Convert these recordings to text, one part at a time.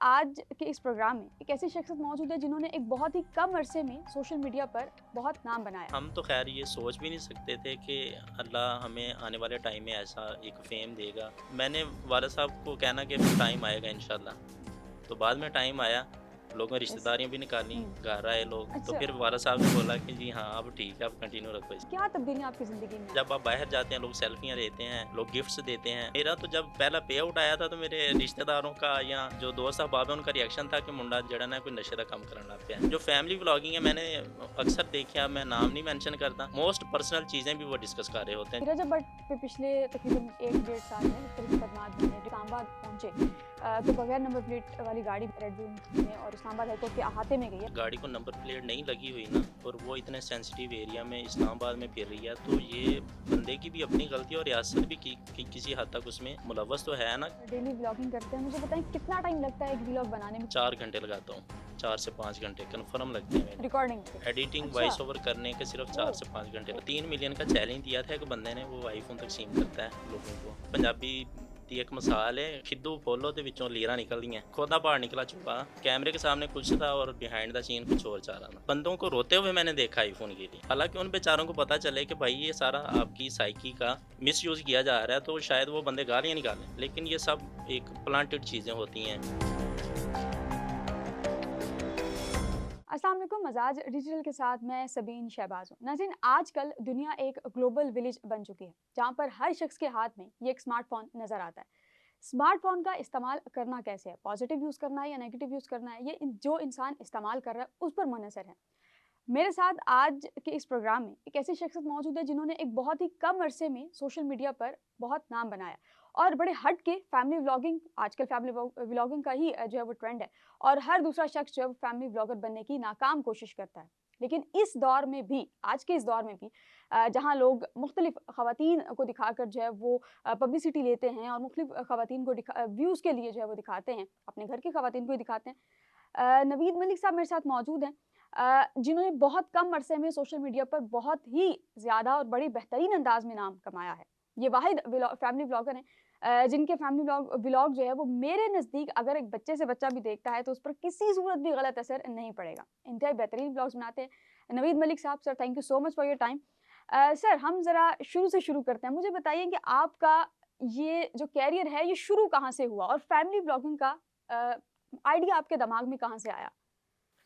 आज के इस प्रोग्राम में एक ऐसी शख्सियत मौजूद है जिन्होंने एक बहुत ही कम अरसे में सोशल मीडिया पर बहुत नाम बनाया। हम तो खैर ये सोच भी नहीं सकते थे कि अल्लाह हमें आने वाले टाइम में ऐसा एक फ़ेम देगा। मैंने वालिद साहब को कहना कि टाइम आएगा इंशाल्लाह, तो बाद में टाइम आया, लोगों ने इस रिश्तेदारियाँ भी निकाली, हुँ, घर आए लोग, तो अच्छा, फिर वालिद साहब ने बोला कि जी हाँ, अब ठीक है, अब कंटिन्यू रखो इस। क्या तब्दीलियाँ आपकी ज़िंदगी में आई? जब आप बाहर जाते हैं, लोग सेल्फियाँ लेते हैं, लोग गिफ्ट्स देते हैं। मेरा तो जब पहला पे आउट आया था, तो मेरे रिश्तेदारों का या जो दोस्त अहबाब है, उनका रिएक्शन था कि मुंडा जड़ा ना कोई नशे का काम करन लग पिया। जो फैमिली व्लॉगिंग है, मैंने अक्सर देखा, मैं नाम नहीं मेंशन करता, मोस्ट पर्सनल चीज़ें भी वो डिस्कस कर रहे होते हैं। रजब भट्ट पे पिछले तकरीबन 1 डेढ़ साल में मुख्तलिफ खदमात में इस्लामाबाद पहुँचे तो बगैर नंबर प्लेट वाली गाड़ी रेड जोन में और इस्लामाबाद हाईकोर्ट के अहाते में गई है। गाड़ी को नंबर प्लेट नहीं लगी हुई ना, और वो इतने सेंसिटिव एरिया में इस्लामाबाद में फिर रही है, तो ये बंदे की भी अपनी गलती है और रियासत भी की किसी हद तक उसमें मुलव्वस तो है ना। डेली व्लॉगिंग करते हैं, मुझे बताएं कितना टाइम लगता है एक व्लॉग बनाने में? 4 घंटे लगाता हूँ, 4 से 5 घंटे कन्फर्म लगते हैं मेरे। रिकॉर्डिंग पे? एडिटिंग अच्छा। वॉइस ओवर करने के सिर्फ 4 ओह! से 5 घंटे। 3 मिलियन का चैलेंज दिया था एक बंदे ने, वो आईफोन तकसीम करता है लोगों को। पंजाबी दी एक मिसाल है, खिद्दू फुल ਉਹਦੇ ਵਿੱਚੋਂ ਲੀਰਾਂ निकलਦੀਆਂ, खोदा बाहर निकला चूहा। कैमरे के सामने कुछ था और बिहाइंड द सीन कुछ और चाह रहा था। बंदों को रोते हुए मैंने देखा आईफोन के लिए। हालांकि उन बेचारों को पता चले कि भाई ये सारा आपकी साइकी का मिसयूज किया जा रहा है, तो शायद वो बंदे गालियाँ निकालें, लेकिन ये सब एक प्लांटेड चीज़ें होती हैं। अस्सलाम वालेकुम, मजाज डिजिटल के साथ मैं सबीन शहबाज हूँ। नाज़रीन, आजकल दुनिया एक ग्लोबल विलेज बन चुकी है जहाँ पर हर शख्स के हाथ में ये एक स्मार्टफोन नज़र आता है। स्मार्टफोन का इस्तेमाल करना कैसे है, पॉजिटिव यूज़ करना है या नेगेटिव यूज़ करना है, ये जो इंसान इस्तेमाल कर रहा है उस पर मुनहसर है। मेरे साथ आज के इस प्रोग्राम में एक ऐसी शख्सियत मौजूद है जिन्होंने एक बहुत ही कम अरसे में सोशल मीडिया पर बहुत नाम बनाया और बड़े हट के फैमिली व्लॉगिंग, आजकल फैमिली व्लॉगिंग का ही जो है वो ट्रेंड है और हर दूसरा शख्स जो है वो फैमिली व्लॉगर बनने की नाकाम कोशिश करता है। लेकिन इस दौर में भी, आज के इस दौर में भी जहाँ लोग मुख्तलिफ ख़वातीन को दिखाकर जो है वो पब्लिसिटी लेते हैं और मुख्तलिफ ख़वातीन को व्यूज़ के लिए जो है वो दिखाते हैं, अपने घर की ख़वातीन को ही दिखाते हैं। नवीद मलिक साहब मेरे साथ मौजूद हैं, जिन्होंने बहुत कम अरसे में सोशल मीडिया पर बहुत ही ज़्यादा और बड़ी बेहतरीन अंदाज में नाम कमाया है। ये वाहिद फैमिली व्लॉगर हैं जिनके फैमिली व्लॉग जो है वो मेरे नज़दीक अगर एक बच्चे से बच्चा भी देखता है तो उस पर किसी सूरत भी गलत असर नहीं पड़ेगा। इंतहाई बेहतरीन व्लॉग्स बनाते हैं नवीद मलिक साहब। Sir, thank you so much for your time. Sir, हम ज़रा शुरू से शुरू करते हैं। मुझे बताइए कि आपका ये जो कैरियर है ये शुरू कहाँ से हुआ और फैमिली व्लॉगिंग का आइडिया आपके दिमाग में कहाँ से आया?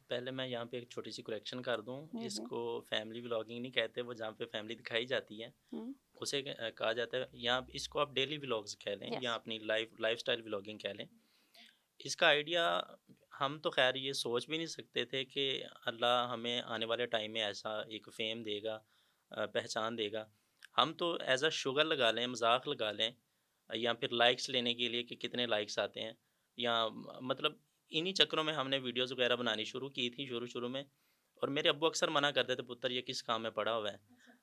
पहले मैं यहाँ पे एक छोटी सी करेक्शन कर दूँ, जी, जी। इसको फैमिली व्लॉगिंग नहीं कहते, वो जहाँ पे फैमिली दिखाई जाती है हुँ, उसे कहा जाता है, या इसको आप डेली व्लॉग्स कह लें या यस। अपनी लाइफस्टाइल व्लॉगिंग कह लें। इसका आइडिया हम तो खैर ये सोच भी नहीं सकते थे कि अल्लाह हमें आने वाले टाइम में ऐसा एक फ़ेम देगा, पहचान देगा। हम तो एज़ अ शुगर लगा लें, मज़ाक लगा लें, या फिर लाइक्स लेने के लिए कि कितने लाइक्स आते हैं, या मतलब इन्हीं चक्करों में हमने वीडियोज़ वगैरह बनानी शुरू की थी शुरू-शुरू में। और मेरे अब्बू अक्सर मना करते थे, पुत्र ये किस काम में पड़ा हुआ है,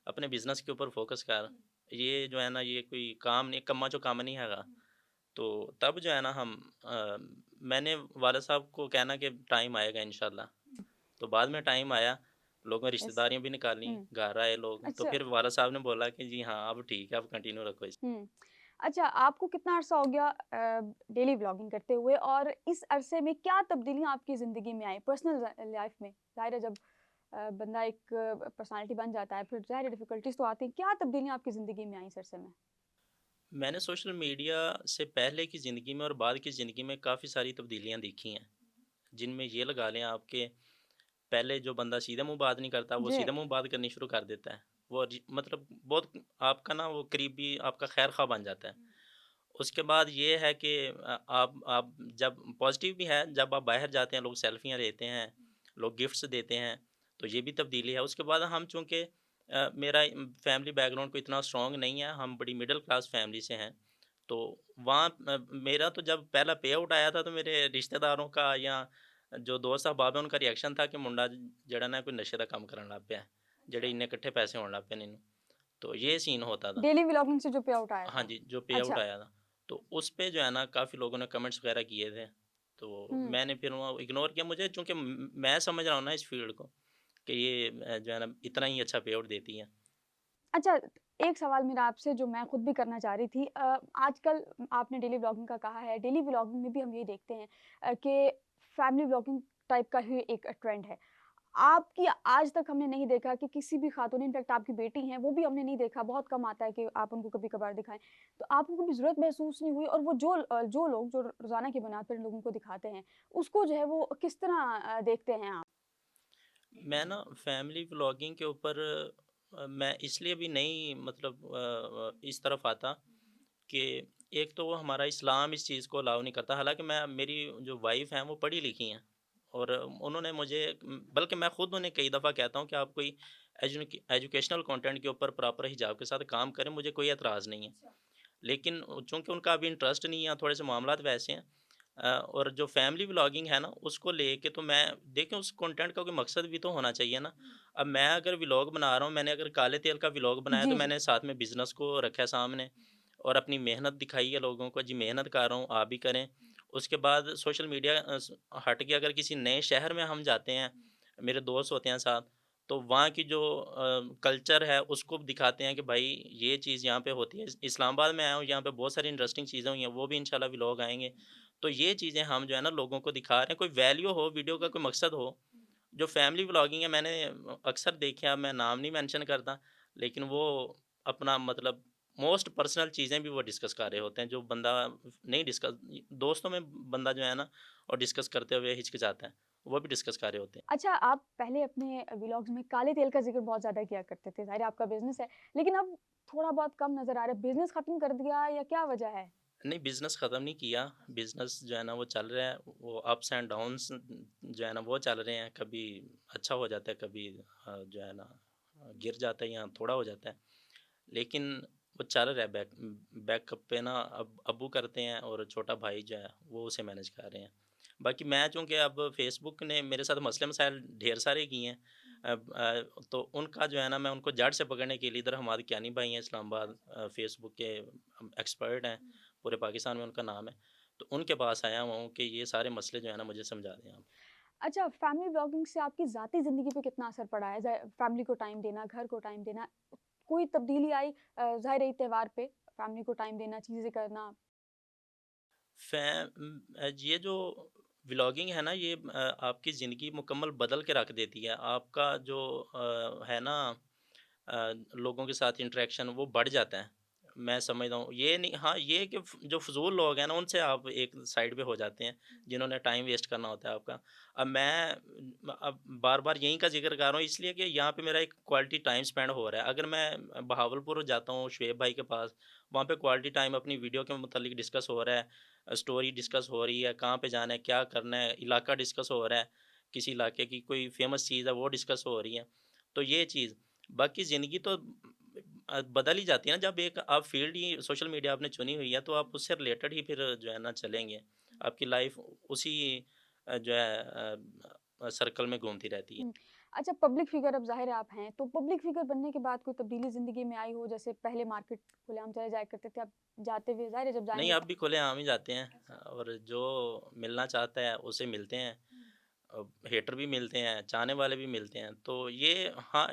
अपने बिज़नेस के ऊपर फ़ोकस कर, ये जो है ना ये कोई काम नहीं, कम्मा जो काम नहीं हैगा। तो तब जो है ना मैंने वालिद साहब को कहना कि टाइम आएगा इंशाल्लाह, तो बाद में टाइम आया, लोगों ने यस। रिश्तेदारियाँ भी निकाली, हुँ, घर आए लोग, तो अच्छा। फिर वालिद साहब ने बोला कि जी हाँ, अब ठीक है, अब कंटिन्यू रखो इस। हुँ। अच्छा, आपको कितना अरसा हो गया डेली व्लॉगिंग करते हुए और इस अरसे में क्या तब्दीलियाँ आपकी ज़िंदगी में आई पर्सनल लाइफ़ में? ज़ाहिर है जब बंदा एक पर्सनैलिटी बन जाता है फिर ज़ाहिर है डिफ़िकल्टीज़ तो आती हैं। क्या तब्दीलियाँ आपकी ज़िंदगी में आई इस अरसे में? मैंने सोशल मीडिया से पहले की ज़िंदगी में और बाद की ज़िंदगी में काफ़ी सारी तब्दीलियाँ देखी हैं, जिनमें ये लगा लें आपके, पहले जो बंदा सीधे मुँह बात नहीं करता, वो जी। सीधे मुँह बात करनी शुरू कर देता है। वो मतलब बहुत आपका ना वो करीबी, आपका खैर-ख़्वाह बन जाता है। उसके बाद ये है कि आप जब पॉज़िटिव भी है, जब आप बाहर जाते हैं, लोग सेल्फ़ियाँ लेते हैं, लोग गिफ्ट्स देते हैं, तो ये भी तब्दीली है। उसके बाद हम चूँकि मेरा फैमिली बैकग्राउंड कोई इतना स्ट्रॉन्ग नहीं है, हम बड़ी मिडल क्लास फैमिली से हैं, तो वहाँ मेरा तो जब पहला पे आउट आया था, तो मेरे रिश्तेदारों का या जो दोस्त अहबाब हैं, उनका रिएक्शन था कि मुंडा ਜਿਹੜਾ ना कोई नशे का काम करन लग पिया है, ਜਿਹੜੇ ਇੰਨੇ इकट्ठे पैसे होण लग पे ने इहनूं। तो ये सीन होता था। डेली व्लॉगिंग से जो पे आउट आया हाँ था। जी, जो पे आउट अच्छा। आया था, तो उस पे जो है ना काफ़ी लोगों ने कमेंट्स वगैरह किए थे, तो हुँ। मैंने फिर वो इग्नोर किया। मुझे चूँकि मैं समझ रहा हूँ ना इस फ़ील्ड को कि ये जो है ना इतना ही अच्छा पे आउट देती है। अच्छा, एक सवाल मेरा आपसे जो मैं खुद भी करना चाह रही थी, आजकल आपने डेली व्लॉगिंग का कहा है, डेली व्लॉगिंग में भी हम ये देखते हैं कि फैमिली व्लॉगिंग टाइप का ही एक ट्रेंड है। आपकी आज तक हमने नहीं देखा कि किसी भी खातून, इनफैक्ट आपकी बेटी हैं, वो भी हमने नहीं देखा, बहुत कम आता है कि आप उनको कभी-कभार दिखाएँ। तो आपको कभी ज़रूरत महसूस नहीं हुई, और वो जो लोग जो रोज़ाना की बुनियाद पर इन लोगों को दिखाते हैं, उसको जो है वो किस तरह देखते हैं आप? मैं ना फैमिली व्लॉगिंग के ऊपर मैं इसलिए भी नहीं मतलब इस तरफ आता कि एक तो वो हमारा इस्लाम इस चीज़ को अलाउ नहीं करता। हालाँकि मैं मेरी जो वाइफ़ हैं वो पढ़ी लिखी हैं और उन्होंने मुझे बल्कि मैं खुद उन्हें कई दफ़ा कहता हूँ कि आप कोई एजुकेशनल कंटेंट के ऊपर प्रॉपर हिजाब के साथ काम करें, मुझे कोई एतराज़ नहीं है। लेकिन चूँकि उनका अभी इंटरेस्ट नहीं है, थोड़े से मामलात वैसे हैं और जो फैमिली व्लॉगिंग है ना, उसको लेके तो मैं देखें उस कंटेंट का कोई मकसद भी तो होना चाहिए ना। अब मैं अगर व्लॉग बना रहा हूँ, मैंने अगर काले तेल का व्लॉग बनाया तो जी, जी। मैंने साथ में बिज़नेस को रखा है सामने और अपनी मेहनत दिखाई है लोगों को, जी मेहनत कर रहा हूँ, आप भी करें। उसके बाद सोशल मीडिया हट के अगर किसी नए शहर में हम जाते हैं, मेरे दोस्त होते हैं साथ, तो वहाँ की जो कल्चर है उसको दिखाते हैं कि भाई ये चीज़ यहाँ पे होती है। इस्लामाबाद में आया हूँ, यहाँ पे बहुत सारी इंटरेस्टिंग चीज़ें हुई हैं, वो भी इंशाल्लाह व्लॉग आएँगे। तो ये चीज़ें हम जो है ना लोगों को दिखा रहे हैं, कोई वैल्यू हो, वीडियो का कोई मकसद हो। जो फैमिली व्लॉगिंग है मैंने अक्सर देखी है, मैं नाम नहीं मेंशन करता, लेकिन वो अपना मतलब मोस्ट पर्सनल चीज़ें भी वो डिस्कस कर रहे होते हैं, जो बंदा नहीं डिस्कस दोस्तों में बंदा जो है ना और डिस्कस करते हुए हिचकिचाता है, वो भी डिस्कस कर रहे होते हैं। अच्छा, आप पहले अपने व्लॉग्स में काले तेल का ज़िक्र बहुत ज़्यादा किया करते थे, ज़ाहिर है आपका बिज़नेस है, लेकिन अब थोड़ा बहुत कम नज़र आ रहा है, बिज़नेस खत्म कर दिया या क्या वजह है? नहीं, बिज़नेस ख़त्म नहीं किया, बिज़नेस जो है ना वो चल रहा है, वो अप्स एंड डाउन्स जो है ना वो चल रहे हैं, कभी अच्छा हो जाता है, कभी जो है ना गिर जाता है या थोड़ा हो जाता है। लेकिन वो चल रहा है बैकअप पे ना अब अब्बू करते हैं और छोटा भाई जो है वो उसे मैनेज कर रहे हैं। बाकी मैं चूँकि अब फ़ेसबुक ने मेरे साथ मसले-मसाइल ढेर सारे किए हैं। तो उनका जो है ना मैं उनको जड़ से पकड़ने के लिए इधर हमारे कियानी भाई हैं इस्लामाबाद फ़ेसबुक के एक्सपर्ट हैं, पूरे पाकिस्तान में उनका नाम है। तो उनके पास आया हुआ हूँ कि ये सारे मसले जो है ना मुझे समझा दें आप। अच्छा, फैमिली व्लॉगिंग से आपकी ज़ाती ज़िंदगी पे कितना असर पड़ा है? फैमिली को टाइम देना, घर को टाइम देना, कोई तब्दीली आई ज़ाहिर है त्योहार पे फैमिली को टाइम देना, चीज़ें करना? ये जो व्लॉगिंग है ना ये आपकी ज़िंदगी मुकम्मल बदल के रख देती है। आपका जो है ना लोगों के साथ इंटरेक्शन वो बढ़ जाता है। मैं समझता हूँ ये नहीं हाँ, ये कि जो फ़िज़ूल लोग हैं ना उनसे आप एक साइड पे हो जाते हैं, जिन्होंने टाइम वेस्ट करना होता है आपका। अब मैं अब बार-बार यहीं का ज़िक्र कर रहा हूँ इसलिए कि यहाँ पे मेरा एक क्वालिटी टाइम स्पेंड हो रहा है। अगर मैं बहावलपुर जाता हूँ शुएब भाई के पास, वहाँ पे क्वालिटी टाइम अपनी वीडियो के मुतालिक डिस्कस हो रहा है, स्टोरी डिस्कस हो रही है, कहाँ पे जाना है, क्या करना है, इलाका डिस्कस हो रहा है, किसी इलाके की कोई फ़ेमस चीज़ है वो डिस्कस हो रही है। तो ये चीज़ बाकी ज़िंदगी तो बदल ही जाती है ना जब एक आप फ़ील्ड ही सोशल मीडिया आपने चुनी हुई है तो आप उससे रिलेटेड ही फिर जो है ना चलेंगे। आपकी लाइफ़ उसी जो है सर्कल में घूमती रहती है। हुँ। अच्छा, पब्लिक फ़िगर अब ज़ाहिर है आप हैं, तो पब्लिक फ़िगर बनने के बाद कोई तब्दीली ज़िंदगी में आई हो? जैसे पहले मार्केट खुलेआम चले जाया करते थे, अब जाते हुए ज़ाहिर है जब नहीं जाएँगे अब तो। भी खुलेआम ही जाते हैं और जो मिलना चाहता है उसे मिलते हैं। हेटर भी मिलते हैं, चाहने वाले भी मिलते हैं। तो ये हाँ,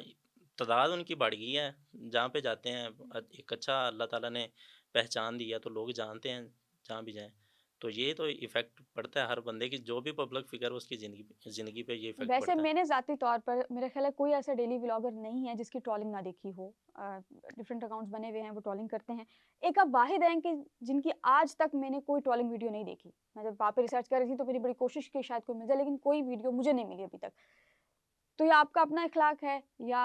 तादाद उनकी बढ़ गई है, जहाँ पे जाते हैं एक अच्छा अल्लाह ताला ने पहचान दी है तो लोग जानते हैं जहाँ भी जाएँ। तो ये तो इफ़ेक्ट पड़ता है हर बंदे की जो भी पब्लिक फ़िगर है उसकी ज़िंदगी पे ये इफ़ेक्ट वैसे पड़ता है। मैंने ज़ाती तौर पर मेरा ख़्याल है कोई ऐसा डेली व्लॉगर नहीं है जिसकी ट्रोलिंग ना देखी हो। डिफरेंट अकाउंट्स बने हुए हैं, वो ट्रोलिंग करते हैं। एक आप वाहिद हैं कि जिनकी आज तक मैंने कोई ट्रोलिंग वीडियो नहीं देखी। मैं जब वहाँ पे रिसर्च कर रही थी तो मेरी बड़ी कोशिश की शायद कोई मिल जाए, लेकिन कोई वीडियो मुझे नहीं मिली अभी तक। तो ये आपका अपना इख़्लाक़ है या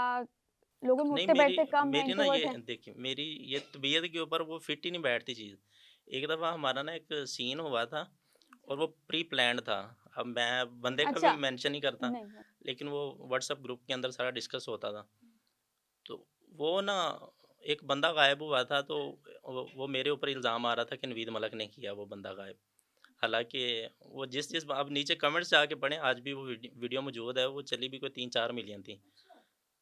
लोगों में नहीं उठते-बैठते कम हैं, मेरी ना इंट्रोवर्ट ये हैं? देखिए मेरी ये तबीयत के ऊपर वो फिट ही नहीं बैठती चीज़। एक दफ़ा हमारा ना एक सीन हुआ था और वो प्री प्लान्ड था। अब मैं बंदे का भी अच्छा, मेंशन नहीं करता, नहीं। लेकिन वो व्हाट्सएप ग्रुप के अंदर सारा डिस्कस होता था। तो वो ना एक बंदा गायब हुआ था तो वो मेरे ऊपर इल्ज़ाम आ रहा था कि नवीद मलक ने किया वो बंदा गायब। हालाँकि वो जिस आप नीचे कमेंट्स जाके पढ़ें आज भी वो वीडियो मौजूद है, वो चली भी कोई 3-4 मिलियन थी।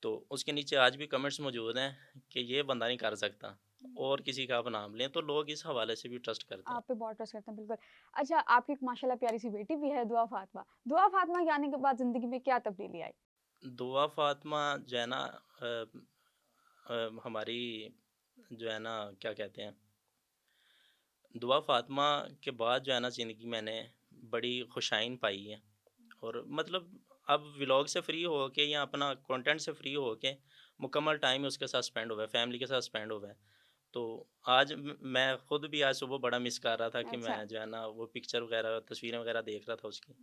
तो उसके नीचे आज भी कमेंट्स मौजूद हैं कि ये बंदा नहीं कर सकता और किसी का आप नाम लें, तो लोग इस हवाले से भी ट्रस्ट करते हैं। आप पे बहुत ट्रस्ट करते हैं, बिल्कुल। अच्छा, आपकी एक माशाल्लाह प्यारी-सी बेटी भी है, दुआ फ़ातिमा। दुआ फ़ातिमा के आने के बाद ज़िंदगी में क्या तब्दीली आई? दुआ फ़ातिमा जो है ना हमारी जो है ना क्या कहते हैं, दुआ फ़ातिमा के बाद जो है ना ज़िंदगी मैंने बड़ी खुशाइन पाई है। और मतलब अब व्लॉग से फ्री हो के या अपना कंटेंट से फ्री हो के मुकम्मल टाइम उसके साथ स्पेंड हुआ है, फैमिली के साथ स्पेंड हुआ है। तो आज मैं खुद भी आज सुबह बड़ा मिस कर रहा था कि अच्छा। मैं जो है ना वो पिक्चर वगैरह, तस्वीरें वगैरह देख रहा था उसकी।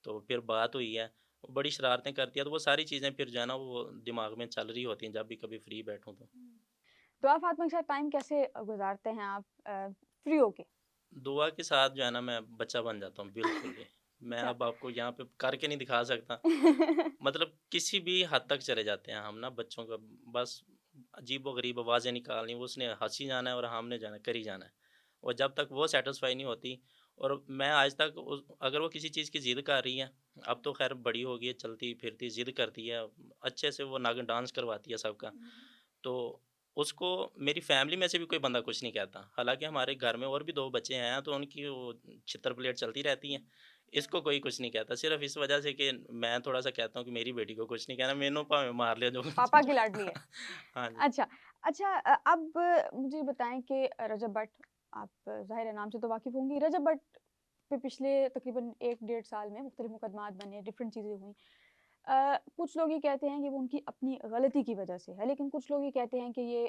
तो फिर बात हुई है, वो बड़ी शरारतें करती है, तो वो सारी चीज़ें फिर जो है ना वो दिमाग में चल रही होती हैं जब भी कभी फ्री बैठूँ तो। दुआ फातिमा के साथ टाइम कैसे गुजारते हैं आप फ्री होके? दुआ के साथ जो है ना मैं बच्चा बन जाता हूँ बिल्कुल ही। मैं अच्छा। अब आपको यहाँ पे करके नहीं दिखा सकता। मतलब किसी भी हद तक चले जाते हैं हम ना बच्चों का, बस अजीबो-गरीब आवाज़ें निकालनी, वो उसने हँस ही जाना है और हमने जाना कर ही जाना है। और जब तक वो सैटिस्फाई नहीं होती, और मैं आज तक उस अगर वो किसी चीज़ की ज़िद कर रही है, अब तो ख़ैर बड़ी हो गई है, चलती-फिरती ज़िद करती है, अच्छे से वो नागिन डांस करवाती है सबका। तो उसको मेरी फैमिली में से भी कोई बंदा कुछ नहीं कहता। हालाँकि हमारे घर में और भी 2 बच्चे हैं, तो उनकी वो छितर-पलेट चलती रहती है। इसको कोई कुछ नहीं कहता, सिर्फ़ इस वजह से कि मैं थोड़ा-सा कहता हूँ कि मेरी बेटी को कुछ नहीं कहना, मैनू भावें मार लिया जो पापा की लाडली है। हाँ जी। अच्छा। अच्छा, अब मुझे बताएँ कि रजब भट्ट, आप ज़ाहिर है नाम से तो वाकिफ़ होंगी। रजब भट्ट पे पिछले तकरीबन 1 डेढ़ साल में मुख्तलिफ़ मुकदमात बने, डिफरेंट चीज़ें हुईं। कुछ लोग ये कहते हैं कि वो उनकी अपनी गलती की वजह से है, लेकिन कुछ लोग ये कहते हैं कि ये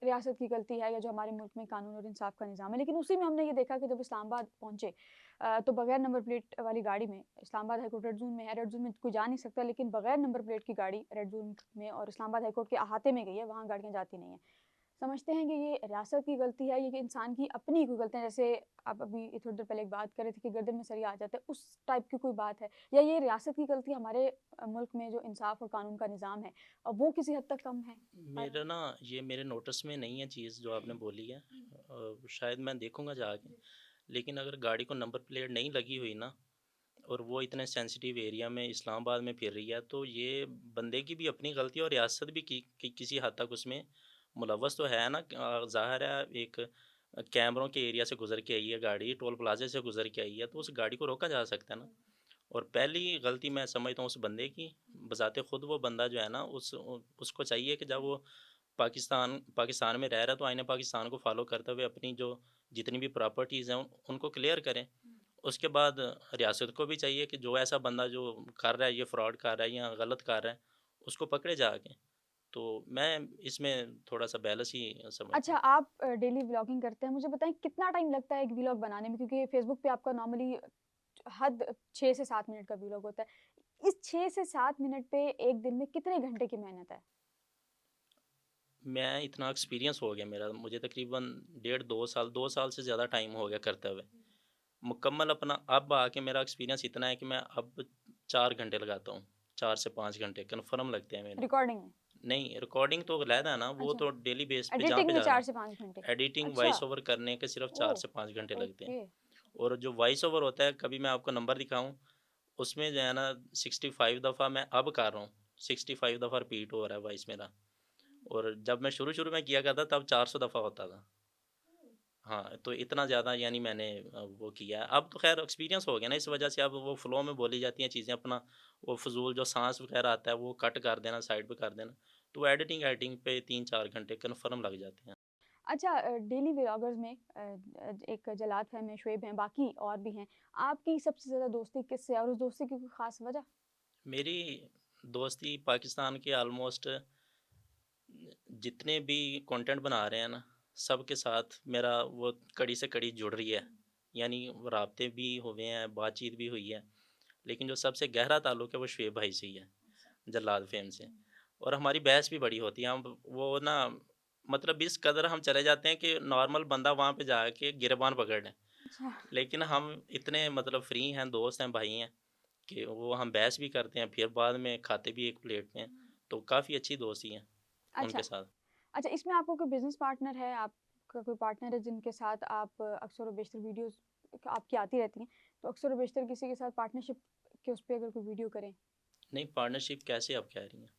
रियासत की गलती है या जो हमारे मुल्क में कानून और इंसाफ का निज़ाम है। लेकिन उसी में हमने ये देखा कि जब इस्लामाबाद पहुँचे तो बगैर नंबर प्लेट वाली गाड़ी में, Islamabad high court red zone में है, रेड ज़ोन में कोई जा नहीं सकता, लेकिन बगैर नंबर प्लेट की गाड़ी रेड ज़ोन में और इस्लामाबाद हाई कोर्ट के अहाते में गई है, वहाँ गाड़ियाँ जाती नहीं हैं। समझते हैं कि ये रियासत की गलती है, ये कि इंसान की अपनी कोई गलतियाँ, जैसे आप अभी थोड़ी देर पहले एक बात कर रहे थे कि गर्दन में सरिया आ जाता है, उस टाइप की कोई बात है? या ये रियासत की गलती हमारे मुल्क में जो इंसाफ और कानून का निज़ाम है वो किसी हद तक कम है? और मेरा ना ये मेरे नोटिस में नहीं है चीज़ जो आपने बोली है। शायद मैं देखूँगा जाके। लेकिन अगर गाड़ी को नंबर प्लेट नहीं लगी हुई ना, और वो इतने सेंसिटिव एरिया में इस्लामाबाद में फिर रही है, तो ये बंदे की भी अपनी गलती है और रियासत भी किसी हद तक उसमें मुलव्वस तो है ना। ज़ाहिर है एक कैमरों के एरिया से गुज़र के आई है गाड़ी, टोल प्लाज़े से गुज़र के आई है, तो उस गाड़ी को रोका जा सकता है ना। और पहली गलती मैं समझता हूँ उस बंदे की, बज़ाते खुद वो बंदा जो है ना उसको चाहिए कि जब वो पाकिस्तान में रह रहा है, तो आईने पाकिस्तान को फ़ॉलो करते हुए अपनी जो जितनी भी प्रॉपर्टीज़ हैं उनको क्लियर करें। उसके बाद रियासत को भी चाहिए कि जो ऐसा बंदा जो कर रहा है, ये फ्रॉड कर रहा है या गलत कर रहा है, उसको पकड़े जाके। तो मैं इसमें थोड़ा-सा बैलेंस ही समझता अच्छा, हूँ। आप डेली व्लॉगिंग करते हैं, मुझे बताएँ कितना टाइम लगता है एक व्लॉग बनाने में? क्योंकि फेसबुक पे आपका नॉर्मली हद 6 से 7 मिनट का व्लॉग होता है। इस 6 से 7 मिनट पे 1 दिन में कितने घंटे की मेहनत है? मैं इतना एक्सपीरियंस हो गया मेरा, मुझे तकरीबन डेढ़ 2 साल से ज़्यादा टाइम हो गया करते हुए। मुकम्मल अपना अब आके मेरा एक्सपीरियंस इतना है कि मैं अब 4 घंटे लगाता हूँ, 4 से 5 घंटे कन्फर्म लगते हैं मेरे। रिकॉर्डिंग में? नहीं, रिकॉर्डिंग तो अलहदा है ना, वो अच्छा, तो डेली बेस पे जहाँ एडिटिंग पे में जा रहा 4 हूँ। से 5 घंटे। एडिटिंग, अच्छा, वॉइस ओवर करने के सिर्फ़ 4 ओह! से 5 घंटे लगते हैं। ओके। और जो वॉइस ओवर होता है, कभी मैं आपको नंबर दिखाऊँ, उसमें जो है ना 65 दफ़ा मैं अब कर रहा हूँ, 65 दफ़ा रिपीट हो रहा है वॉइस मेरा। और जब मैं शुरू-शुरू में किया करता तब 400 दफ़ा होता था। हाँ, तो इतना ज़्यादा यानी मैंने वो किया है। अब तो ख़ैर एक्सपीरियंस हो गया ना, इस वजह से अब वो फ़्लो में बोली जाती हैं चीज़ें, अपना वो फ़िज़ूल जो साँस वग़ैरह आता है वो कट कर देना, साइड पे कर देना। तो एडिटिंग पे 3-4 घंटे कन्फ़र्म लग जाते हैं। अच्छा, डेली व्लॉगर्स में एक जलाद फ़हम है, शुएब हैं, बाकी और भी हैं। आपकी सबसे ज़्यादा दोस्ती किससे है और उस दोस्ती की कोई ख़ास वजह? मेरी दोस्ती पाकिस्तान के ऑलमोस्ट जितने भी कंटेंट बना रहे हैं ना, सबके साथ मेरा वो कड़ी से कड़ी जुड़ रही है। यानी राब्ते भी हुए हैं, बातचीत भी हुई है। लेकिन जो सबसे गहरा ताल्लुक है वो शुएब भाई से ही है, जल्लाद फ़ेम से। और हमारी बहस भी बड़ी होती है। हम वो ना मतलब इस कदर हम चले जाते हैं कि नॉर्मल बंदा वहाँ पे जाके गिरबान पकड़ लें। अच्छा। लेकिन हम इतने मतलब फ्री हैं, दोस्त हैं, भाई हैं कि वो हम बहस भी करते हैं, फिर बाद में खाते भी एक प्लेट में हैं। तो काफ़ी अच्छी दोस्ती है अच्छा। उनके साथ। अच्छा, इसमें आपको कोई बिज़नेस पार्टनर है, आपका कोई पार्टनर है जिनके साथ आप अक्सर और बेशतर वीडियोज़ आपकी आती रहती हैं, तो अक्सर और बेशतर किसी के साथ पार्टनरशिप के उस पे अगर कोई वीडियो करें? नहीं, पार्टनरशिप कैसे आप कह रही हैं?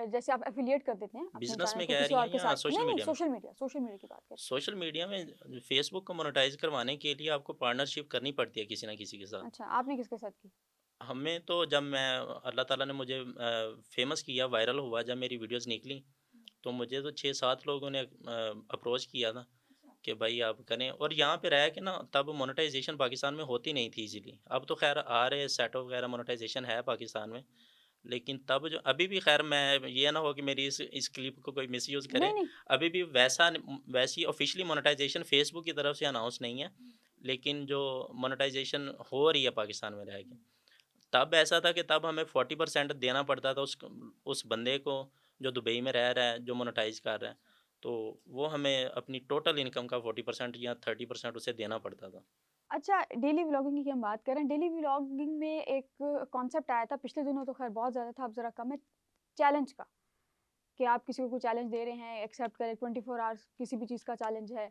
जैसे आप एफ़िलिएट कर देते हैं अपने बिज़नेस चैनल में को कह किसी रही और हैं के या साथ, सोशल नहीं, मीडिया में? सोशल मीडिया की बात कर रहे हैं। सोशल मीडिया में फ़ेसबुक को मोनेटाइज़ करवाने के लिए आपको पार्टनरशिप करनी पड़ती है किसी न किसी के साथ। अच्छा, आपने किसके साथ की? हमें तो जब मैं अल्लाह ताला ने मुझे फ़ेमस किया, वायरल हुआ, जब मेरी वीडियोज़ निकली, तो मुझे तो 6-7 लोगों ने अप्रोच किया था कि भाई आप करें, और यहाँ पे रहा कि ना तब मोनेटाइजेशन पाकिस्तान में होती नहीं थी इजीली। अब तो खैर आ रहे सेटअप वगैरह मोनेटाइजेशन है पाकिस्तान में, लेकिन तब जो अभी भी खैर मैं ये ना हो कि मेरी इस क्लिप को कोई मिसयूज़ करे, नहीं, नहीं। अभी भी वैसी ऑफिशियली मोनेटाइजेशन फेसबुक की तरफ से अनाउंस नहीं है, लेकिन जो मोनेटाइजेशन हो रही है पाकिस्तान में रह के, तब ऐसा था कि तब हमें 40% देना पड़ता था उस बंदे को जो दुबई में रह रहा है, जो मोनेटाइज़ कर रहा है। तो वो हमें अपनी टोटल इनकम का 40% या 30% उसे देना पड़ता था। अच्छा, डेली व्लॉगिंग की हम बात करें, डेली व्लॉगिंग में एक कॉन्सेप्ट आया था पिछले दिनों, तो खैर बहुत ज़्यादा था, अब ज़रा कम है, चैलेंज का। कि आप किसी को कोई चैलेंज दे रहे हैं, एक्सेप्ट करें, 24 आवर्स किसी भी चीज़ का चैलेंज है,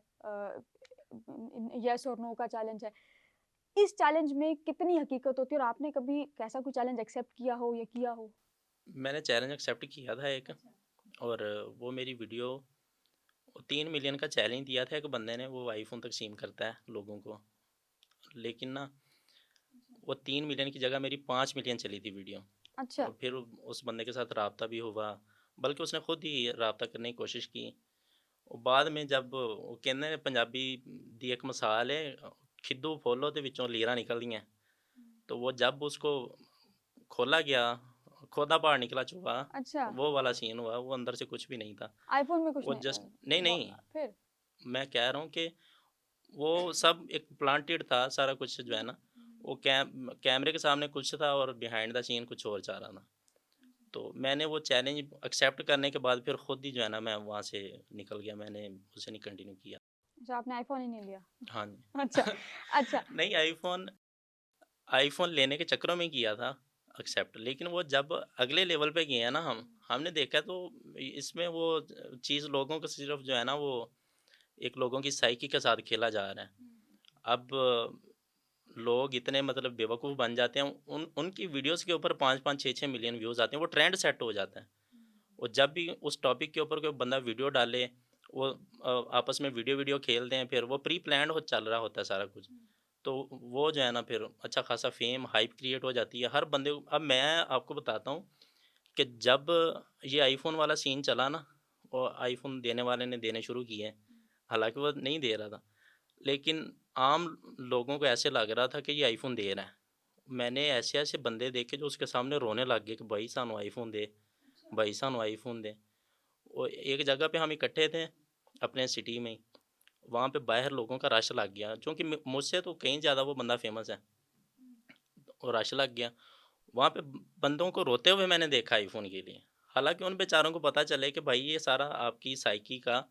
येस और नो का चैलेंज है। इस चैलेंज में कितनी हकीकत होती है, और आपने कभी कैसा कोई चैलेंज एक्सेप्ट किया हो या किया हो? मैंने चैलेंज एक्सेप्ट किया था एक, और वो मेरी वीडियो 3 मिलियन का चैलेंज दिया था एक बंदे ने, वो आईफ़ोन तक़सीम करता है लोगों को। लेकिन ना वो 3 मिलियन की जगह मेरी 5 मिलियन चली थी वीडियो। अच्छा। और फिर उस बंदे के साथ राब्ता भी हुआ, बल्कि उसने खुद ही राब्ता करने की कोशिश की। और बाद में जब वो कहते हैं पंजाबी दी एक मिसाल है, खिद्दू फुल ते विचों लीरां निकलदियां। तो वो जब उसको खोला गया, खोदा पहाड़ निकला चूहा, अच्छा, वो वाला सीन हुआ। वो अंदर से कुछ भी नहीं था। आईफ़ोन में कुछ वो नहीं जस्ट नहीं, नहीं, फिर? मैं कह रहा हूँ कि वो सब एक प्लांटेड था सारा कुछ जो है ना, वो कैमरे के सामने कुछ था और बिहाइंड द सीन कुछ और चाह रहा था। तो मैंने वो चैलेंज एक्सेप्ट करने के बाद फिर खुद ही जो है ना मैं वहाँ से निकल गया, मैंने उसे नहीं कंटिन्यू किया। अच्छा, आपने आईफ़ोन ही नहीं लिया। हाँ जी। अच्छा, अच्छा। नहीं, आईफ़ोन आईफ़ोन लेने के चक्करों में किया था एक्सेप्ट, लेकिन वो जब अगले लेवल पे गए हैं ना हमने देखा तो इसमें वो चीज़ लोगों को सिर्फ़ जो है ना वो एक लोगों की साइकी के साथ खेला जा रहा है। अब लोग इतने मतलब बेवकूफ़ बन जाते हैं, उनकी वीडियोज़ के ऊपर 5-5, 6-6 मिलियन व्यूज़ आते हैं, वो ट्रेंड सेट हो जाता है। और जब भी उस टॉपिक के ऊपर कोई बंदा वीडियो डाले, वो आपस में वीडियो खेलते हैं, फिर वो प्री प्लान्ड हो चल रहा होता है सारा कुछ। तो वो जो है ना फिर अच्छा खासा फेम, हाइप क्रिएट हो जाती है हर बंदे को। अब मैं आपको बताता हूँ कि जब ये आईफ़ोन वाला सीन चला ना, और आईफ़ोन देने वाले ने देने शुरू किए, हालाँकि वो नहीं दे रहा था, लेकिन आम लोगों को ऐसे लग रहा था कि ये आईफ़ोन दे रहा है। मैंने ऐसे-ऐसे बंदे देखे जो उसके सामने रोने लग गए कि भाई सानू आईफ़ोन दे, भाई सानू आईफ़ोन दे। और एक जगह पे हम इकट्ठे थे अपने सिटी में ही, वहाँ पे बाहर लोगों का रश लग गया, क्योंकि मुझसे तो कहीं ज़्यादा वो बंदा फेमस है, और रश लग गया। वहाँ पे बंदों को रोते हुए मैंने देखा आईफ़ोन के लिए। हालाँकि उन बेचारों को पता चले कि भाई ये सारा आपकी साइकी का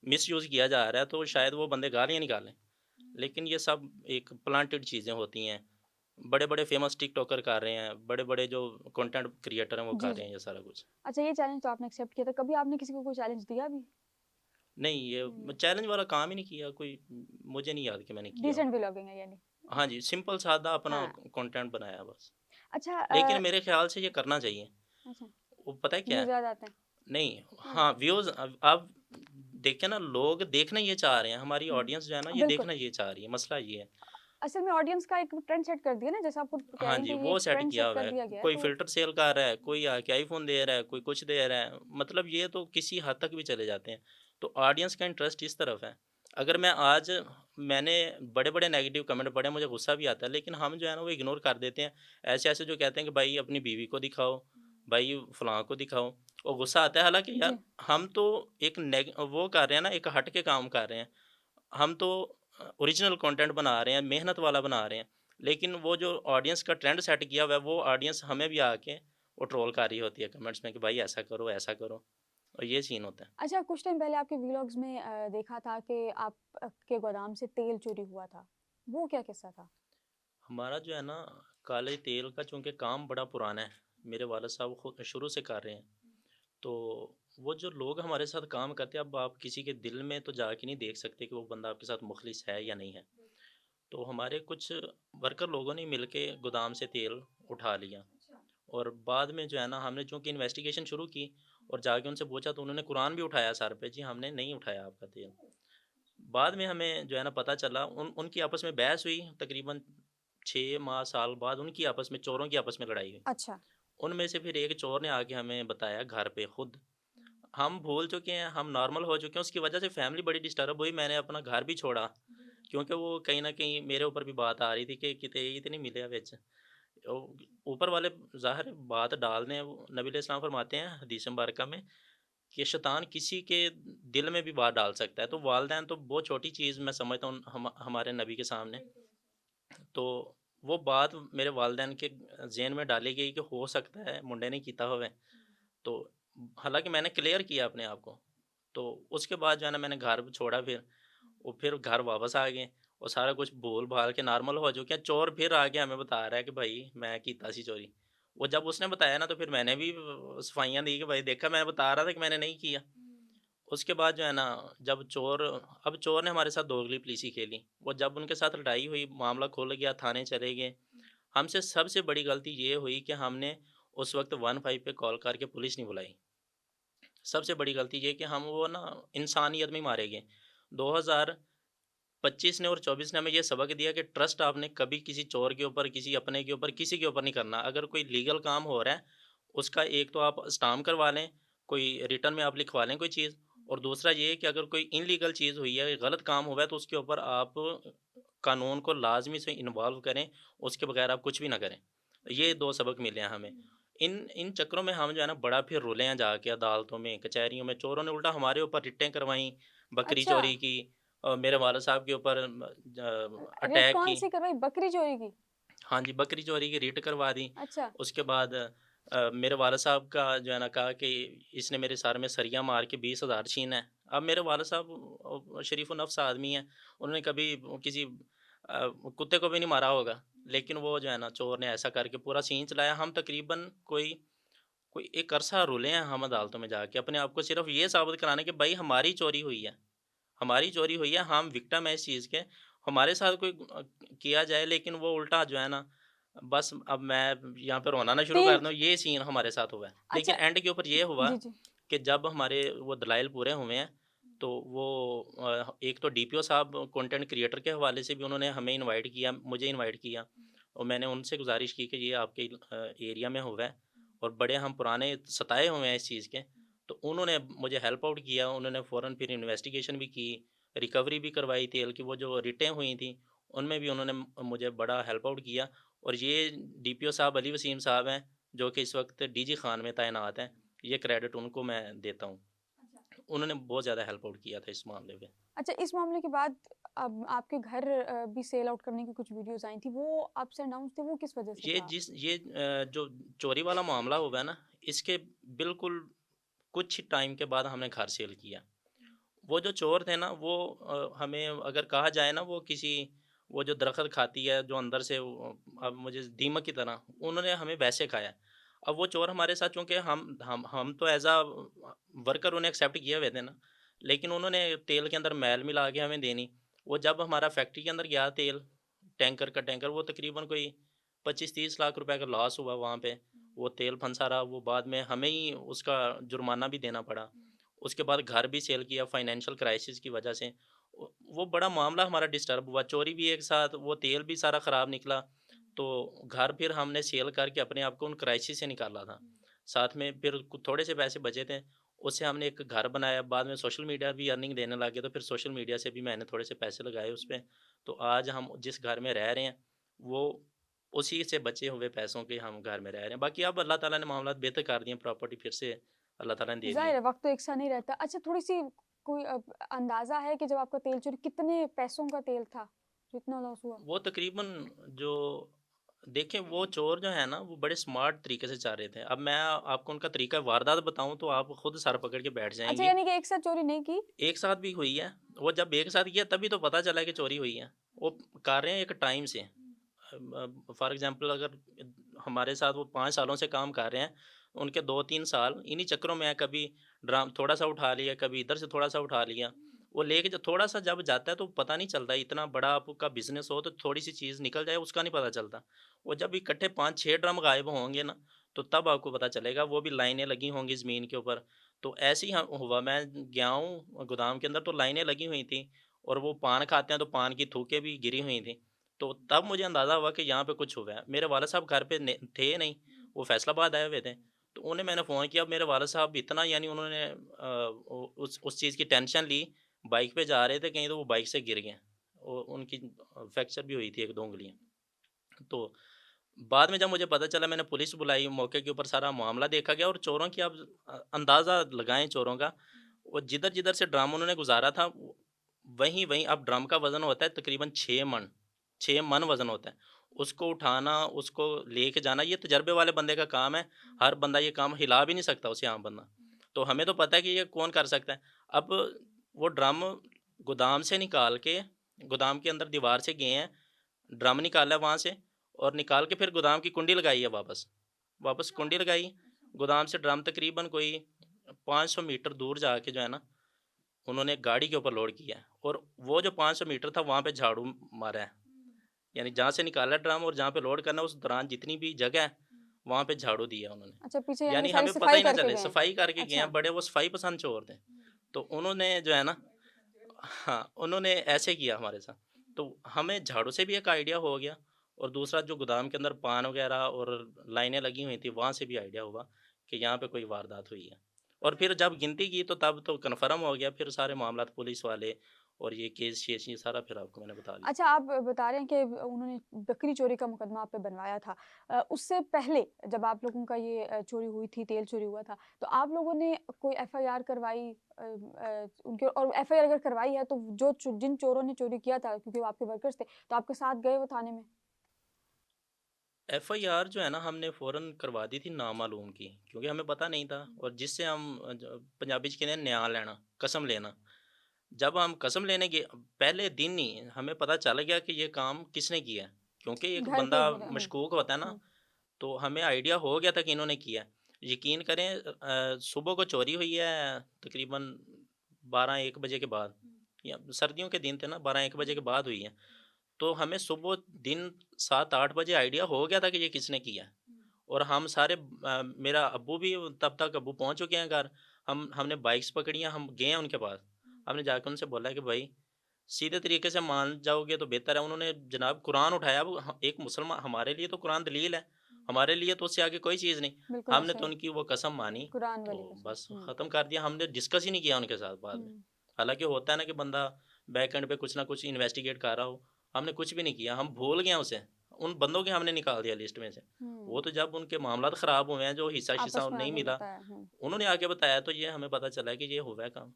मिसयूज़ किया जा रहा है, तो शायद वो बंदे गालियाँ निकालें। लेकिन ये सब एक प्लांटेड चीज़ें होती हैं। बड़े-बड़े फेमस टिकटॉकर कर रहे हैं, बड़े-बड़े जो कंटेंट क्रिएटर हैं वो जी, कर जी। रहे हैं ये सारा कुछ। अच्छा, ये चैलेंज तो आपने एक्सेप्ट किया था, कभी आपने किसी को कोई चैलेंज दिया भी? नहीं, ये चैलेंज वाला काम ही नहीं किया कोई, मुझे नहीं याद कि मैंने किया हो। डिसेंट व्लॉगिंग है यानी? हाँ जी, सिंपल सादा अपना हाँ। कंटेंट बनाया बस। अच्छा, लेकिन मेरे ख़्याल से ये करना चाहिए। अच्छा, वो पता है क्या व्यूज़ है? ज़्यादा आते हैं? नहीं, हाँ। हाँ, व्यूज़ अब आप देखिए ना, लोग देखना ये चाह रहे हैं, हमारी ऑडियंस जो है ना ये बिल्कुल। देखना ये चाह रही है, मसला ये है। असल में ऑडियंस का एक ट्रेंड सेट कर दिया ना, जैसा आप खुद कह हाँ रहे हैं जी, कि ये वो एक सेट ट्रेंड किया सेट हुआ कर है। दिया गया है, कोई तो फ़िल्टर सेल कर रहा है, कोई आके आईफ़ोन दे रहा है, कोई कुछ दे रहा है, मतलब ये तो किसी हद तक भी चले जाते हैं। तो ऑडियंस का इंटरेस्ट इस तरफ है। अगर मैं आज मैंने बड़े-बड़े नेगेटिव कमेंट पढ़े, मुझे गुस्सा भी आता है, लेकिन हम जो है ना वो इग्नोर कर देते हैं। ऐसे-ऐसे जो कहते हैं कि भाई अपनी बीवी को दिखाओ, भाई फलाँ को दिखाओ, और गुस्सा आता है। हालाँकि यार जी। हम तो एक वो कर रहे हैं ना, एक हट के काम कर रहे हैं। हम तो ओरिजिनल कंटेंट बना रहे हैं, मेहनत वाला बना रहे हैं। लेकिन वो जो ऑडियंस का ट्रेंड सेट किया हुआ है, वो ऑडियंस हमें भी आके वो ट्रोल कर रही होती है कमेंट्स में कि भाई ऐसा करो, ऐसा करो, और ये सीन होता है। अच्छा, कुछ टाइम पहले आपके व्लॉग्स में देखा था कि आप के गोदाम से तेल चोरी हुआ था। वो क्या किस्सा था? हमारा जो है ना काले तेल का चूँकि काम बड़ा पुराना है, मेरे वालिद साहब खुद शुरू से कर रहे हैं। तो वो जो लोग हमारे साथ काम करते हैं, अब आप किसी के दिल में तो जाके नहीं देख सकते कि वो बंदा आपके साथ मुखलिस है या नहीं है। तो हमारे कुछ वर्कर लोगों ने मिलके गोदाम से तेल उठा लिया, और बाद में जो है ना हमने चूँकि इन्वेस्टिगेशन शुरू की और जाके उनसे पूछा, तो उन्होंने कुरान भी उठाया सर पे, जी हमने नहीं उठाया आपका तेल। बाद में हमें जो है ना पता चला, उनकी आपस में बहस हुई, तकरीबन 6 माह साल बाद उनकी आपस में, चोरों की आपस में लड़ाई हुई। अच्छा। उनमें से फिर एक चोर ने आके हमें बताया घर पे खुद, हम भूल चुके हैं, हम नॉर्मल हो चुके हैं, उसकी वजह से फैमिली बड़ी डिस्टर्ब हुई, मैंने अपना घर भी छोड़ा, क्योंकि वो कहीं न कहीं मेरे ऊपर भी बात आ रही थी कि किते ये तो नहीं मिले विच। ओ ऊपर वाले ज़ाहिर है बात डाल दें, वो नबी अलैहिस्सलाम फरमाते हैं हदीस मुबारका में कि शैतान किसी के दिल में भी बात डाल सकता है, तो वालिदैन तो बहुत छोटी चीज़ मैं समझता हूँ हमारे नबी के सामने। तो वो बात मेरे वालिदैन के ज़हन में डाली गई कि हो सकता है मुंडे ने कीता होवे। तो हालाँकि मैंने क्लियर किया अपने आप को। तो उसके बाद जो है ना मैंने घर छोड़ा फिर, और फिर घर वापस आ गए और सारा कुछ भूल-भाल के नॉर्मल हो चुके हैं। चोर फिर आके हमें बता रहा है कि भाई मैं कीता सी चोरी। वो जब उसने बताया ना तो फिर मैंने भी सफाइयाँ दी कि भाई देखा मैं बता रहा था कि मैंने नहीं किया। उसके बाद जो है ना जब चोर अब चोर ने हमारे साथ दोगली-पलीसी खेली। वो जब उनके साथ लड़ाई हुई, मामला खुल गया, थाने चले गए। हमसे सबसे बड़ी गलती ये हुई कि हमने उस वक़्त 15 पे कॉल करके पुलिस नहीं बुलाई। सबसे बड़ी गलती ये कि हम वो ना इंसानियत में ही मारे गए। 2025 ने और 24 ने हमें ये सबक दिया कि ट्रस्ट आपने कभी किसी चोर के ऊपर, किसी अपने के ऊपर, किसी के ऊपर नहीं करना। अगर कोई लीगल काम हो रहा है, उसका एक तो आप स्टाम्प करवा लें, कोई रिटर्न में आप लिखवा लें कोई चीज़, और दूसरा ये है कि अगर कोई इल्लीगल चीज़ हुई है, गलत काम हुआ है, तो उसके ऊपर आप कानून को लाज़मी से इन्वॉल्व करें, उसके बगैर आप कुछ भी ना करें। ये 2 सबक मिले हैं हमें। इन इन चक्करों में हम जो है ना बड़ा फिर रुले हैं जाके अदालतों में, कचहरियों में। चोरों ने उल्टा हमारे ऊपर रिटें करवाई, बकरी अच्छा, चोरी की, मेरे वालिद साहब के ऊपर रेड अटैक कौन की। सी करवाई? बकरी चोरी की? हाँ जी, बकरी चोरी की रिट करवा दी। अच्छा। उसके बाद मेरे वालिद साहब का जो है ना कहा कि इसने मेरे सर में सरिया मार के 20,000 छीना है। अब मेरे वालिद साहब शरीफ़-ओ-नफ़्स आदमी हैं, उन्होंने कभी किसी कुत्ते को भी नहीं मारा होगा। लेकिन वो जो है ना चोर ने ऐसा करके पूरा सीन चलाया। हम तकरीबन कोई कोई एक अरसा रुले हैं हम अदालतों में जाके, अपने आप को सिर्फ़ ये साबित कराने कि भाई हमारी चोरी हुई है। हमारी चोरी हुई है, हम विक्टिम हैं इस चीज़ के। हमारे साथ कोई किया जाए, लेकिन वो उल्टा जो है ना, बस अब मैं यहाँ पे रोना ना शुरू तेल कर दूँ, ये सीन हमारे साथ हुआ है। लेकिन अच्छा। एंड के ऊपर ये हुआ जी, जी। कि जब हमारे वो दलाइल पूरे हुए हैं, तो वो एक तो डीपीओ साहब कंटेंट क्रिएटर के हवाले से भी उन्होंने हमें इनवाइट किया, मुझे इनवाइट किया, और मैंने उनसे गुज़ारिश की कि ये आपके एरिया में हुआ है और बड़े हम पुराने सताए हुए हैं इस चीज़ के। तो उन्होंने मुझे हेल्प आउट किया, उन्होंने फ़ौरन फिर इन्वेस्टिगेशन भी की, रिकवरी भी करवाई तेल की, वो जो रिटें हुई थी, उनमें भी उन्होंने मुझे बड़ा हेल्प आउट किया। और ये डीपीओ साहब अली वसीम साहब हैं, जो कि इस वक़्त डीजी खान में तैनात हैं। ये क्रेडिट उनको मैं देता हूँ। उन्होंने बहुत ज़्यादा हेल्प आउट किया था इस मामले में। अच्छा, इस मामले के बाद अब आपके घर भी सेल आउट करने की कुछ वीडियोज़ आई थी, वो अप्स एंड डाउन्स थे, वो किस वजह से था? जो चोरी वाला मामला हुआ है ना, इसके बिल्कुल कुछ टाइम के बाद हमने घर सेल किया। वो जो चोर थे ना, वो हमें अगर कहा जाए ना, वो किसी वो जो दरख़्त खाती है, जो अंदर से वो अब मुझे दीमक की तरह, उन्होंने हमें वैसे खाया। अब वो चोर हमारे साथ, चूँकि हम तो एज़ वर्कर उन्हें एक्सेप्ट किए हुए थे ना, लेकिन उन्होंने तेल के अंदर मैल मिला के हमें देनी। वो जब हमारा फैक्ट्री के अंदर गया तेल, टैंकर का टैंकर, वो तकरीबन कोई 25-30 लाख रुपए का लॉस हुआ वहाँ पे। वो तेल फँसा रहा, वो बाद में हमें ही उसका जुर्माना भी देना पड़ा। उसके बाद घर भी सेल किया फाइनेंशियल क्राइसिस की वजह से। वो बड़ा मामला हमारा डिस्टर्ब हुआ, चोरी भी एक साथ, वो तेल भी सारा ख़राब निकला। तो घर फिर हमने सेल करके अपने आप को उन क्राइसिस से निकाला था। साथ में फिर थोड़े से पैसे बचे थे, उससे हमने एक घर बनाया, बाद में सोशल मीडिया भी अर्निंग देने लगे, तो फिर सोशल मीडिया से भी मैंने थोड़े से पैसे लगाए उस पे। तो आज हम जिस घर में रह रहे हैं, वो उसी से बचे हुए पैसों के हम घर में रह रहे हैं। बाकी अब अल्लाह ताला ने मामलात बेहतर कर दिए हैं, प्रॉपर्टी फिर से अल्लाह ताला ने दे दी ज़ाहिर है। है, वक़्त तो एक सा नहीं रहता। अच्छा, थोड़ी-सी कोई अंदाज़ा है कि जब आपका तेल चोरी कितने पैसों का तेल था, जो इतना लॉस हुआ? वो तकरीबन जो देखें, वो चोर जो है ना, वो बड़े स्मार्ट तरीके से जा रहे थे। अब मैं आपको उनका तरीका वारदात बताऊँ तो आप खुद सर पकड़ के बैठ अच्छा, जाएँगी। यानी कि एक साथ चोरी नहीं की? एक साथ भी हुई है, वो जब एक साथ किया तभी तो पता चला कि चोरी हुई है। वो कर रहे हैं एक टाइम से। फॉर एग्ज़ाम्पल अगर हमारे साथ वो 5 सालों से काम कर रहे हैं, उनके 2-3 साल इन्हीं चक्करों में है, कभी थोड़ा-सा उठा लिया, कभी इधर से थोड़ा-सा उठा लिया। वो लेके जो थोड़ा-सा जब जाता है तो पता नहीं चलता, इतना बड़ा आपका बिज़नेस हो तो थोड़ी-सी चीज़ निकल जाए उसका नहीं पता चलता। वो जब इकट्ठे 5-6 ड्रम गायब होंगे ना, तो तब आपको पता चलेगा, वो भी लाइनें लगी होंगी ज़मीन के ऊपर। तो ऐसे ही हुआ, मैं गया हूँ गोदाम के अंदर तो लाइनें लगी हुई थी, और वो पान खाते हैं तो पान की थूकें भी गिरी हुई थी। तो तब मुझे अंदाज़ा हुआ कि यहाँ पे कुछ हुआ है। मेरे वाला साहब घर पे थे नहीं, वो फैसलाबाद आए हुए थे। तो तो उन्हें मैंने फ़ोन किया, अब मेरे वालिद साहब इतना यानी उन्होंने उस चीज़ की टेंशन ली, बाइक पे जा रहे थे कहीं तो वो बाइक से गिर गए। उनकी फ्रैक्चर भी हुई थी 1-2 उँगलियाँ। तो बाद में जब मुझे पता चला मैंने पुलिस बुलाई, मौके के ऊपर सारा मामला देखा गया और चोरों की आप अंदाज़ा लगाएँ चोरों का, वो जिधर-जिधर से ड्रम उन्होंने गुज़ारा था, वहीं-वहीं अब ड्रम का वज़न होता है तकरीबन 6 मन, 6 मन वज़न होता है। उसको उठाना, उसको लेके जाना, ये तजर्बे वाले बंदे का काम है। हर बंदा ये काम हिला भी नहीं सकता उसे आम बंदा। तो हमें तो पता है कि ये कौन कर सकता है। अब वो ड्रम गोदाम से निकाल के, गोदाम के अंदर दीवार से गए हैं, ड्रम निकाला है वहाँ से और निकाल के फिर गोदाम की कुंडी लगाई है वापस। वापस कुंडी लगाई, गोदाम से ड्रम तकरीबन कोई 500 मीटर दूर जाके जो है ना, उन्होंने एक गाड़ी के ऊपर लोड किया है और वो जो 500 मीटर था वहाँ पे झाड़ू मारा है। यानी जहाँ से निकाला है ड्रम और जहाँ पे लोड करना है उस दौरान जितनी भी जगह है, वहाँ पे झाड़ू दिया उन्होंने। अच्छा, पीछे यानी कि यानी सारी हमें पता सफाई ही ना करके चले, गए हैं। सफाई करके गए अच्छा। हैं, बड़े वो सफाई पसंद चोर थे। तो उन्होंने जो है ना, हाँ, उन्होंने ऐसे किया हमारे साथ। तो हमें झाड़ू से भी एक आइडिया हो गया और दूसरा जो गोदाम के अंदर पान वगैरह और लाइनें लगी हुई थी, वहाँ से भी आइडिया हुआ कि यहाँ पे कोई वारदात हुई है। और फिर जब गिनती की तो तब तो कन्फर्म हो गया, फिर सारे मामलात पुलिस वाले और ये केस-शेस ये सारा फिर आपको मैंने बता दिया। अच्छा, आप बता रहे हैं कि उन्होंने बकरी चोरी का मुकदमा आप पे बनवाया था। उससे पहले जब आप लोगों का ये चोरी हुई थी, तेल चोरी हुआ था, तो आप लोगों ने कोई एफआईआर करवाई उनके, और एफआईआर अगर करवाई है तो जिन चोरों ने चोरी किया था, क्योंकि वो आपके वर्कर्स थे, तो आपके साथ गए वो थाने में? एफआईआर जो है ना हमने फ़ौरन करवा दी थी नामालूम की, क्योंकि हमें पता नहीं था और जिससे हम पंजाबी च कहते हैं न्याय लेना, कसम लेना। जब हम कसम लेने गए पहले दिन ही हमें पता चल गया कि ये काम किसने किया है, क्योंकि एक घर बंदा के पूरे मशकूक होता है ना, हुँ, तो हमें आइडिया हो गया था कि इन्होंने किया है। यकीन करें सुबह को चोरी हुई है तकरीबन 12-1 बजे के बाद, या सर्दियों के दिन थे ना, 12-1 बजे के बाद हुई है। तो हमें सुबह दिन 7-8 बजे आइडिया हो गया था कि ये किसने किया है। और हम सारे मेरा अब्बू भी तब तक अब्बू पहुँच चुके हैं घर। हमने बाइक्स पकड़ी हैं, हम गए हैं उनके पास। हमने जाके उनसे बोला कि भाई सीधे तरीके से मान जाओगे तो बेहतर है। उन्होंने जनाब कुरान उठाया। अब एक मुसलमान हमारे लिए तो कुरान दलील है, हमारे लिए तो उससे आगे कोई चीज़ नहीं। बिल्कुल हमने तो सही। उनकी वो कसम मानी, कुरान तो वाली कसम। बस ख़त्म कर दिया। हमने डिस्कस ही नहीं किया उनके साथ बाद में। हुँ। हालाँकि होता है ना कि बंदा बैक एंड पे कुछ ना कुछ इन्वेस्टिगेट कर रहा हो, हमने कुछ भी नहीं किया। हम भूल गए हैं उसे, उन बंदों के हमने निकाल दिया लिस्ट में से। वो हुँ, तो जब उनके मामलात ख़राब हुए हैं, जो हिस्सा-शिसा आपस में नहीं आगे मिला, बताया। हुँ। उन्होंने आके बताया तो ये हमें पता चला कि ये हुआ है काम।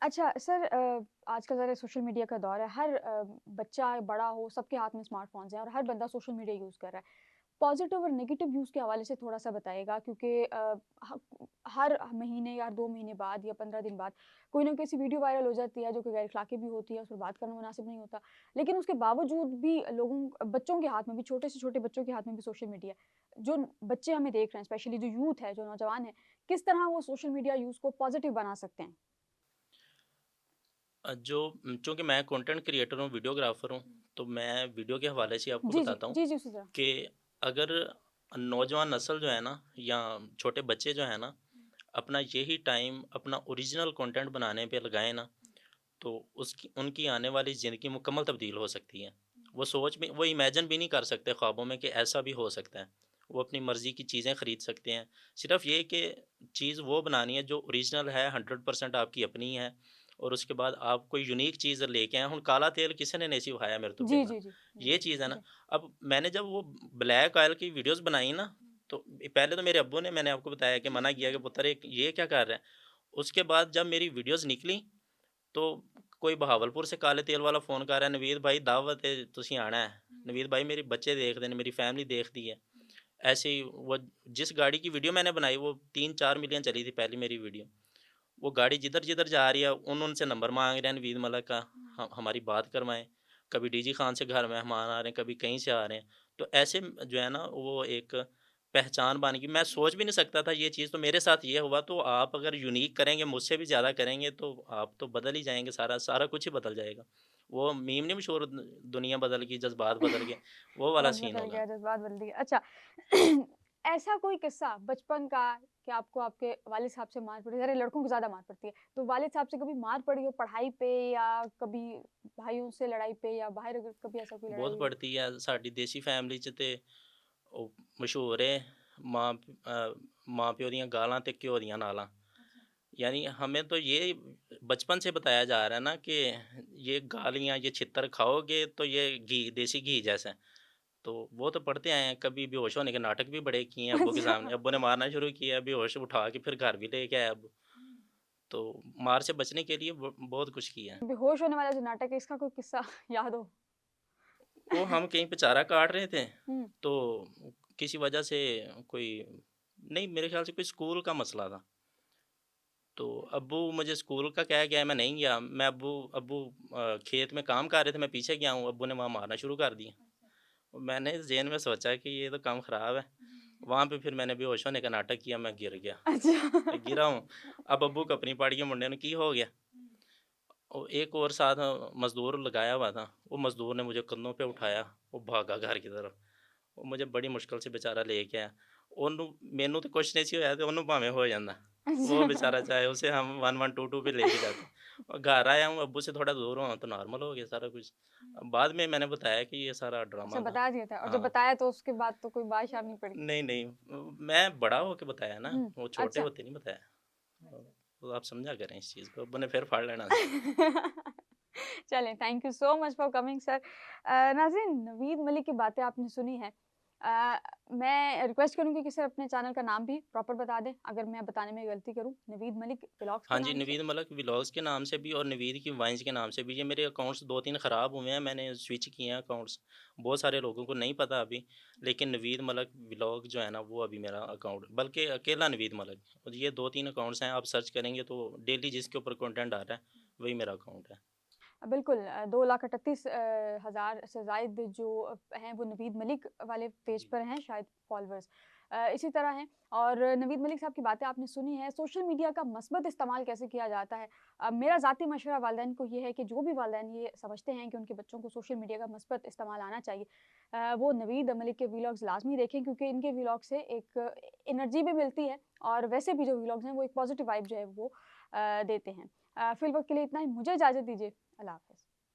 अच्छा सर, आजकल ज़रा सोशल मीडिया का दौर है। हर बच्चा बड़ा हो, सबके हाथ में स्मार्टफ़ोन्स हैं और हर बंदा सोशल मीडिया यूज़ कर रहा है। पॉज़िटिव और नेगेटिव यूज़ के हवाले से थोड़ा-सा बताइएगा, क्योंकि ह हर महीने या 2 महीने बाद या 15 दिन बाद कोई ना कोई ऐसी वीडियो वायरल हो जाती है जो कि गैर अख़लाक़ी भी होती है, उस पर बात करना मुनासिब नहीं होता। लेकिन उसके बावजूद भी बच्चों के हाथ में भी, छोटे से छोटे बच्चों के हाथ में भी सोशल मीडिया है। जो बच्चे हमें देख रहे हैं, स्पेशली जो यूथ है, जो नौजवान है, किस तरह वो सोशल मीडिया यूज़ को पॉज़िटिव बना सकते हैं? चूँकि मैं कंटेंट क्रिएटर हूँ, वीडियोग्राफ़र हूँ, तो मैं वीडियो के हवाले से आपको जी, जी। बताता हूँ जी, जी, उसी तरह। कि अगर नौजवान नस्ल जो है ना या छोटे बच्चे जो हैं ना, अपना यही टाइम अपना ओरिजिनल कंटेंट बनाने पे लगाएँ ना, तो उसकी उनकी आने वाली ज़िंदगी मुकम्मल तब्दील हो सकती है। वो इमेजिन भी नहीं कर सकते ख्वाबों में कि ऐसा भी हो सकता है। वो अपनी मर्ज़ी की चीज़ें खरीद सकते हैं। सिर्फ़ ये कि चीज़ वो बनानी है जो ओरिजिनल है, 100% आपकी अपनी है और उसके बाद आप कोई यूनिक चीज़ लेके आएँ। हुण काला तेल किसी ने नहीं सी विखाया मेरे तो जी, पहला, जी, जी। जी, ये चीज़ है ना। जी। अब मैंने जब वो ब्लैक ऑयल की वीडियोज़ बनाई ना, तो पहले तो मेरे अब्बू ने मैंने आपको बताया कि मना किया कि पुत्तर ये क्या कर रहा है? उसके बाद जब मेरी वीडियोज़ निकली तो कोई बहावलपुर से काले तेल वाला फ़ोन कर रहा है, "नवीद भाई दावत है, तुसीं आना है। नवीद भाई मेरे बच्चे देखदे ने, मेरी फैमिली देखदी है।" ऐसे ही वो जिस गाड़ी की वीडियो मैंने बनाई वो 3-4 मिलियन चली थी पहली मेरी वीडियो। वो गाड़ी जिधर-जिधर जा रही है उनसे नंबर माँग रहे हैं नवीद मलिक का, हमारी बात करवाएँ। कभी डीजी खान से घर मेहमान आ रहे हैं, कभी कहीं से आ रहे हैं। तो ऐसे जो है ना वो एक पहचान बन गई। मैं सोच भी नहीं सकता था ये चीज़, तो मेरे साथ ये हुआ। तो आप अगर यूनिक करेंगे, मुझसे भी ज़्यादा करेंगे तो आप तो बदल ही जाएँगे, सारा कुछ ही बदल जाएगा। वो मीम नहीं मशहूर, दुनिया बदल गई, जज़्बात बदल गए, वो वाला वक़्त सीन बदल होगा। गया, जज़्बात बदल दिए। अच्छा, ऐसा कोई किस्सा बचपन का कि आपको आपके वालिद साहब से मार पड़ी, ज़रा लड़कों को ज़्यादा मार पड़ती है, तो वालिद साहब से कभी मार पड़ी हो पढ़ाई पे, या कभी भाइयों से लड़ाई पे, या बाहर अगर कभी ऐसा कोई लड़ाई बहुत हुई हो? पड़ती है, साडी देसी फैमिली 'ਚ ते ਉਹ ਮਸ਼ਹੂਰ ਹੈ माँ माँ प्यो दियां गालां ते घ्यो दियां नालां। यानी हमें तो ये बचपन से बताया जा रहा है ना कि ये गालियाँ, ये छित्तर खाओगे तो ये घी, देसी घी जैसा है। तो वो तो पढ़ते आए हैं, कभी बेहोश होने के नाटक भी बड़े किए हैं अब्बू के अच्छा। सामने। अब्बू ने मारना शुरू किया, बेहोश उठा के फिर घर भी लेके आए अब्बू। तो मार से बचने के लिए बहुत कुछ किया है। बेहोश होने वाला जो नाटक है, इसका कोई किस्सा याद हो? वो हम कहीं पे चारा काट रहे थे, हुँ। तो किसी वजह से कोई, नहीं मेरे ख्याल से कोई स्कूल का मसला था। तो अब्बू मुझे स्कूल का कह गया, मैं नहीं गया। मैं अब्बू अब्बू खेत में काम कर रहे थे, मैं पीछे गया हूँ, अब्बू ने वहाँ मारना शुरू कर दिया। और मैंने इस ज़हन में सोचा कि ये तो काम ख़राब है। वहाँ पे फिर मैंने बेहोश होने का नाटक किया, मैं गिर गया। अच्छा। मैं गिरा हूँ, अब अब्बू कपनी पाड़ के मुंडे ने की हो गया। और एक और साथ मज़दूर लगाया हुआ था, वो मज़दूर ने मुझे कंधों पे उठाया, वो भागा घर की तरफ। वो मुझे बड़ी मुश्किल से बेचारा लेके आया। ਉਹਨੂੰ ਮੈਨੂੰ तो कुछ नहीं सी होया, तो ਉਹਨੂੰ ਭਾਵੇਂ हो ਜਾਂਦਾ। वो अच्छा। बेचारा चाहे उसे हम 1122 पे लेके जाते। और घर आया हूँ, अब्बू से थोड़ा दूर हुआ तो नॉर्मल हो गया सारा कुछ। अब बाद में मैंने बताया कि ये सारा अच्छा, ड्रामा था। बता दिया था और जब हाँ, बताया तो उसके बाद तो कोई बात शार्प नहीं पड़ी? नहीं, नहीं, मैं बड़ा होके बताया ना, हुँ, वो छोटे अच्छा। होते नहीं बताया। तो आप समझा करें इस चीज़ को, अब्बू ने फिर फाड़ लेना था। चलें, thank you so much for coming sir. नाज़रीन, नवीद मलिक की बातें आपने सुनी हैं। मैं रिक्वेस्ट करूँगी कि सर अपने चैनल का नाम भी प्रॉपर बता दें, अगर मैं बताने में गलती करूँ। नवीद मलिक व्लॉग्स के हाँ जी, नाम से? नवीद मलिक व्लॉग्स के नाम से भी और नवीद की वाइन्स के नाम से भी। ये मेरे अकाउंट्स 2-3 ख़राब हुए हैं, मैंने स्विच किए हैं अकाउंट्स। बहुत सारे लोगों को नहीं पता अभी, लेकिन नवीद मलिक व्लॉग जो है ना, वो अभी मेरा अकाउंट, बल्कि अकेला नवीद मलिक। और ये 2-3 अकाउंट्स हैं, आप सर्च करेंगे तो डेली जिसके ऊपर कंटेंट आ रहा है, वही मेरा अकाउंट है। बिल्कुल 2,38,000 से ज़ायद जो हैं वो नवीद मलिक वाले पेज जी। पर हैं शायद फॉलोअर्स। इसी तरह हैं और नवीद मलिक साहब की बातें आपने सुनी हैं। सोशल मीडिया का मस्बत इस्तेमाल कैसे किया जाता है? मेरा ज़ाती मशवरा वालिदैन को ये है कि जो भी वालिदैन ये समझते हैं कि उनके बच्चों को सोशल मीडिया का मस्बत इस्तेमाल आना चाहिए, वो नवीद मलिक के व्लॉग्स लाज़मी देखें, क्योंकि इनके व्लॉग से एक एनर्जी भी मिलती है और वैसे भी जो व्लॉग्स हैं वो एक पॉजिटिव वाइब जो है वो देते हैं। फ़िल वक़्त के लिए इतना ही, मुझे इजाज़त दीजिए। अल्लाह हाफ़िज़।